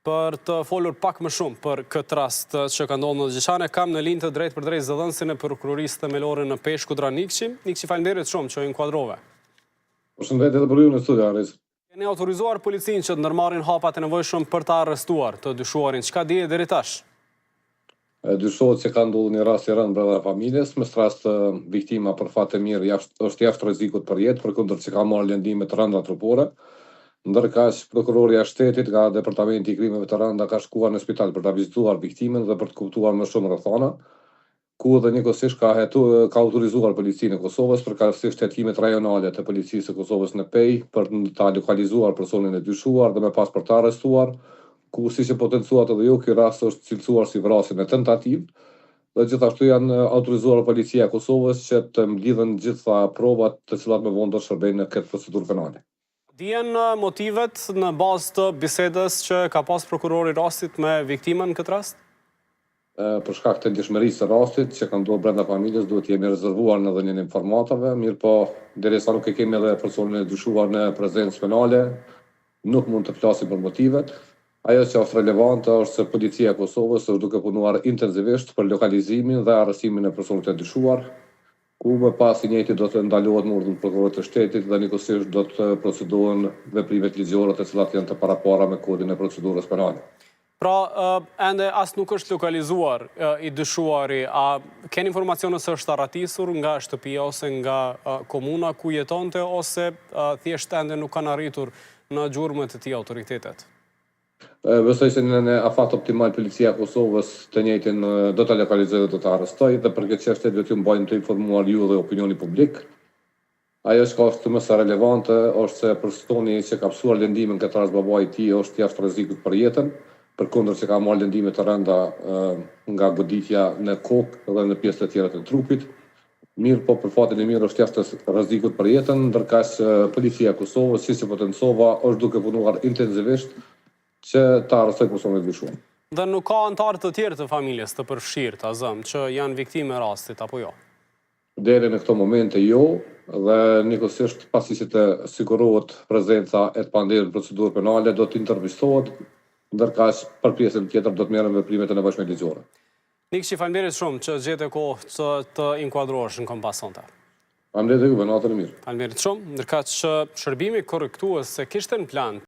Për të folur pak më shumë për këtë rast që ka ndodhur në Zgjeshane, kam në linjë të drejtë për drejt zëdhënësin e prokurorisë themelore në Peshkudra Nikçi. Nikçi, faleminderit shumë që u inkuadrove. Përshëndetje edhe për ju në studio, Aris. Keni autorizuar policinë që të ndërmarrin hapat e nevojshëm për të arrestuar të dyshuarin. Çka dije deri tash? Dyshohet se ka ndodhur një rast i rënd brenda familjes, mes rast viktima për fat të mirë është jashtë rrezikut për jetë, përkundër se ka marrë lëndime të rënda trupore. Ndërkaq prokuroria e shtetit nga departamenti i krimeve të rënda ka shkuar në spital për ta vizituar viktimën dhe për të kuptuar më shumë rrethana, ku edhe njëkohësisht ka autorizuar policinë e Kosovës përkatësisht hetimet rajonale të policisë së Kosovës në Pej për ta lokalizuar personin e dyshuar dhe më pas për ta arrestuar, ku siç e potencuat edhe ju, ky rast është cilësuar si vrasje në tentativë dhe gjithashtu janë autorizuar policia e Kosovës që të mblidhen gjitha provat të cilat më vonë do të shërbejnë në këtë procedurë penale. Dihen motivet në bazë të bisedës që ka pas prokurori rastit me viktimën në këtë rast? Për shkak të ndjeshmërisë së rastit që ka ndodhur brenda familjes, duhet jemi rezervuar në dhënien e informatave, mirë po derisa nuk e kemi edhe personin e dyshuar në prezencë penale, nuk mund të flasim për motivet. Ajo që është relevante është se policia e Kosovës është duke punuar intensivisht për lokalizimin dhe arrestimin e personit e dyshuar, ku më pas i njëjti do të ndalohet në urdhën e prokurorit të shtetit dhe njëkohësisht do të procedohen veprimet ligjore të cilat janë të parapara me kodin e procedurës penale. Pra, ende as nuk është lokalizuar i dyshuari, a keni informacione se është arratisur nga shtëpia ose nga komuna ku jetonte, ose thjesht ende nuk kanë arritur në gjurmët e tij autoritetet? Besoj se në afat optimal policia e Kosovës të njëjtin do ta lokalizojë dhe do ta arrestojë dhe për këtë çështje do t'ju mbajmë të informuar ju dhe opinioni publik. Ajo që është më së relevante është se personi që ka psuar lëndimin këtë rast babai i tij është jashtë rrezikut për jetën, përkundër se ka marrë lëndime të rënda nga goditja në kokë dhe në pjesë të tjera të trupit. Mirë po për fatin e mirë është jashtë rrezikut për jetën, ndërkaq policia e Kosovës, siç e potencova, është duke punuar intensivisht që ta arrestoj personin e dyshuar. Dhe nuk ka anëtarë të tjerë të familjes të përfshirë, të azëm, që janë viktime e rastit, apo jo? Deri në këto momente jo, dhe njëkohësisht pasi që të sigurohet prezenca e të panderë në procedurë penale, do të intervistohet, ndërkaq për pjesën tjetër do të merren veprimet e nevojshme ligjore. Nikçi, faleminderit shumë që gjete kohë që të inkuadrohesh në Kompas sonte. Faleminderit juve, natën e mirë. Faleminderit shumë, ndërkaq që shërbimi korrektues se kishte në plan